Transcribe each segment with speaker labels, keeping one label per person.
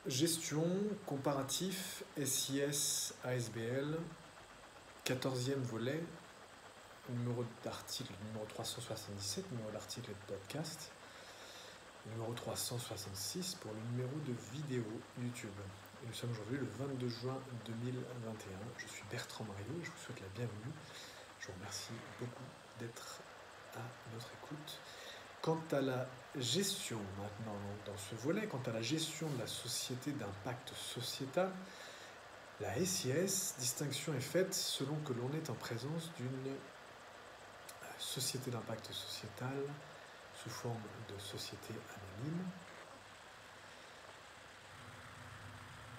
Speaker 1: Gestion, comparatif, SIS, ASBL, 14e volet, numéro d'article numéro 377, numéro d'article et de podcast, numéro 366 pour le numéro de vidéo YouTube. Et nous sommes aujourd'hui le 22 juin 2021. Je suis Bertrand Mariot et je vous souhaite la bienvenue. Je vous remercie beaucoup d'être à notre écoute. Quant à la gestion maintenant, dans ce volet, quant à la gestion de la société d'impact sociétal, la SIS, distinction est faite selon que l'on est en présence d'une société d'impact sociétal sous forme de société anonyme,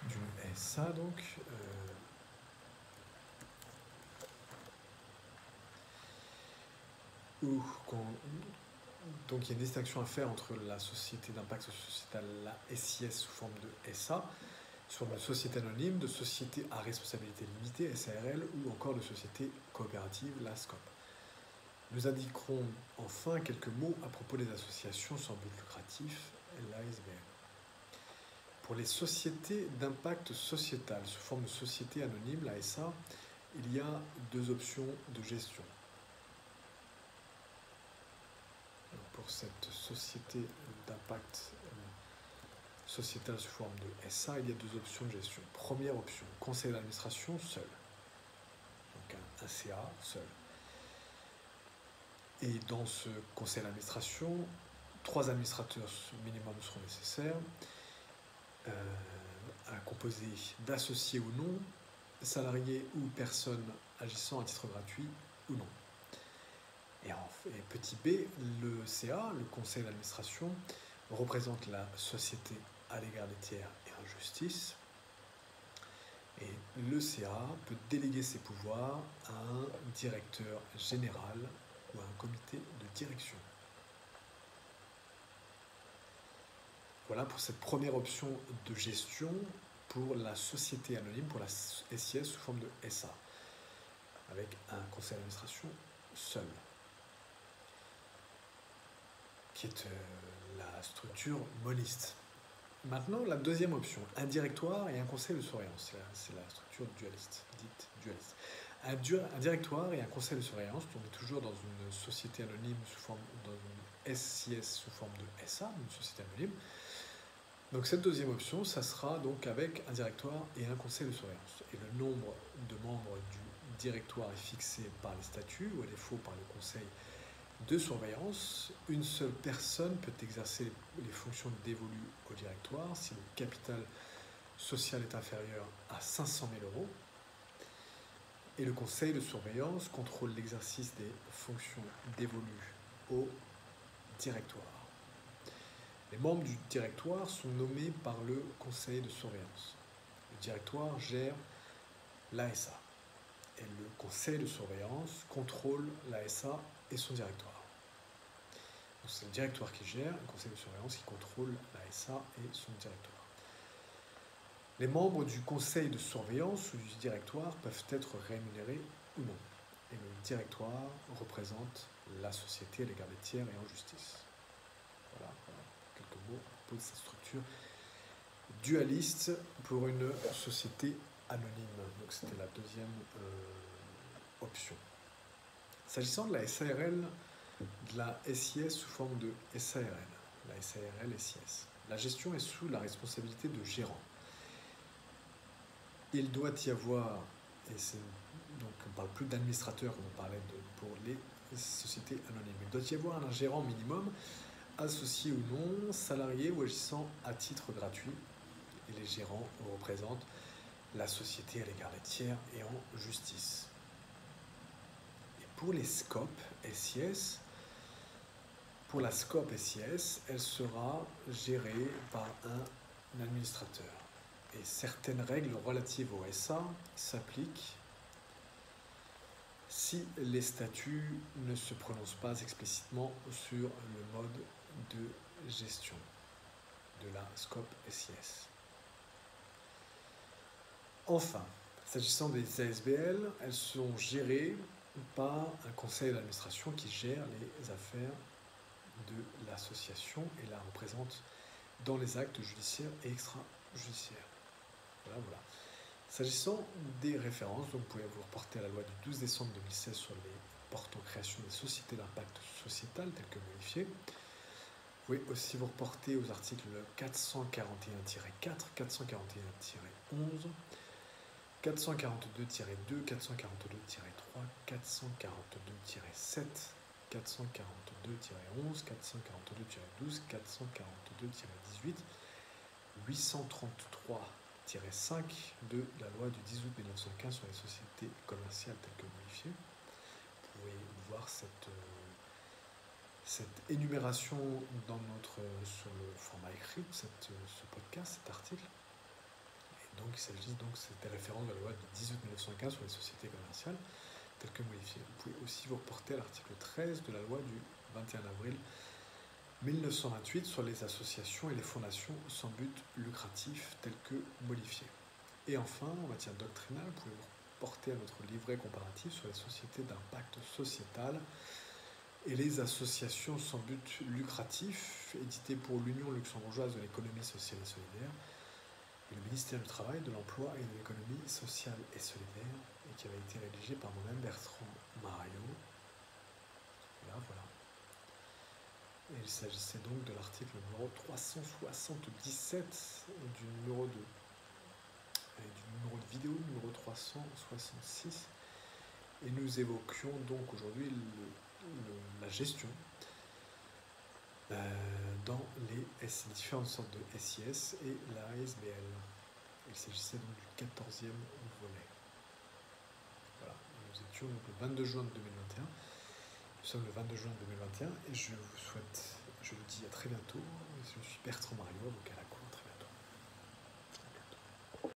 Speaker 1: d'une SA donc, donc il y a une distinction à faire entre la société d'impact sociétal, la SIS sous forme de SA, sous forme de société anonyme, de société à responsabilité limitée, SARL, ou encore de société coopérative, la SCOP. Nous indiquerons enfin quelques mots à propos des associations sans but lucratif, l'ASBL. Pour les sociétés d'impact sociétal sous forme de société anonyme, la SA, il y a deux options de gestion. Pour cette société d'impact sociétal sous forme de SA, il y a deux options de gestion. Première option, conseil d'administration seul. Donc un CA seul. Et dans ce conseil d'administration, 3 administrateurs minimum seront nécessaires, à composer d'associés ou non, salariés ou personnes agissant à titre gratuit ou non. Et petit b, le CA, le conseil d'administration, représente la société à l'égard des tiers et en justice. Et le CA peut déléguer ses pouvoirs à un directeur général ou à un comité de direction. Voilà pour cette première option de gestion pour la société anonyme, pour la SIS sous forme de SA, avec un conseil d'administration seul, qui est la structure moniste. Maintenant, la deuxième option, un directoire et un conseil de surveillance, c'est la structure dualiste, dite dualiste. Un directoire et un conseil de surveillance, on est toujours dans une société anonyme dans une SIS sous forme de SA, une société anonyme. Donc cette deuxième option, ça sera donc avec un directoire et un conseil de surveillance. Et le nombre de membres du directoire est fixé par les statuts, ou à défaut par le conseil de surveillance. Une seule personne peut exercer les fonctions dévolues au directoire si le capital social est inférieur à 500 000 €. Et le conseil de surveillance contrôle l'exercice des fonctions dévolues au directoire. Les membres du directoire sont nommés par le conseil de surveillance. Le directoire gère l'ASA et le conseil de surveillance contrôle l'ASA et son directoire. C'est le directoire qui gère, le conseil de surveillance qui contrôle l'ASA et son directoire. Les membres du conseil de surveillance ou du directoire peuvent être rémunérés ou non. Et le directoire représente la société à l'égard des tiers et en justice. Voilà quelques mots à propos de cette structure dualiste pour une société anonyme. Donc c'était la deuxième option. S'agissant de la SARL, de la SIS sous forme de SARL, la SARL SIS, la gestion est sous la responsabilité de gérant. Il doit y avoir, donc on ne parle plus d'administrateur comme on parlait pour les sociétés anonymes, il doit y avoir un gérant minimum, associé ou non, salarié ou agissant à titre gratuit. Et les gérants représentent la société à l'égard des tiers et en justice. Et pour les SCOP SIS, pour la SCOP SIS, elle sera gérée par un administrateur. Et certaines règles relatives au SA s'appliquent si les statuts ne se prononcent pas explicitement sur le mode de gestion de la SCOP SIS. Enfin, s'agissant des ASBL, elles sont gérées par un conseil d'administration qui gère les affaires de l'association et la représente dans les actes judiciaires et extra judiciaire. Voilà. S'agissant des références, donc vous pouvez vous reporter à la loi du 12 décembre 2016 sur les portant création des sociétés d'impact sociétal telles que modifiées. Vous pouvez aussi vous reporter aux articles 441-4, 441-11, 442-2, 442-3, 442-7, 442-11, 442-12, 442-18, 833-5 de la loi du 10 août 1915 sur les sociétés commerciales telles que modifiées. Vous pouvez voir cette énumération sur le format écrit de ce podcast, cet article. Et donc il s'agit donc des références de la loi du 10 août 1915 sur les sociétés commerciales telles que modifiées. Vous pouvez aussi vous reporter à l'article 13 de la loi du 21 avril 1928 sur les associations et les fondations sans but lucratif telles que modifiées. Et enfin, en matière doctrinale, vous pouvez vous reporter à notre livret comparatif sur les sociétés d'impact sociétal et les associations sans but lucratif, édité pour l'Union luxembourgeoise de l'économie sociale et solidaire et le ministère du Travail, de l'Emploi et de l'économie sociale et solidaire, et qui avait été rédigé par moi-même, Bertrand Mario. Voilà. Et il s'agissait donc de l'article numéro 377 du numéro de vidéo numéro 366. Et nous évoquions donc aujourd'hui la gestion dans les différentes sortes de SIS et la ASBL. Il s'agissait donc du 14e volet. Voilà, nous étions donc le 22 juin 2021. Nous sommes le 22 juin 2021 et je vous dis à très bientôt. Je suis Bertrand Mario, donc à la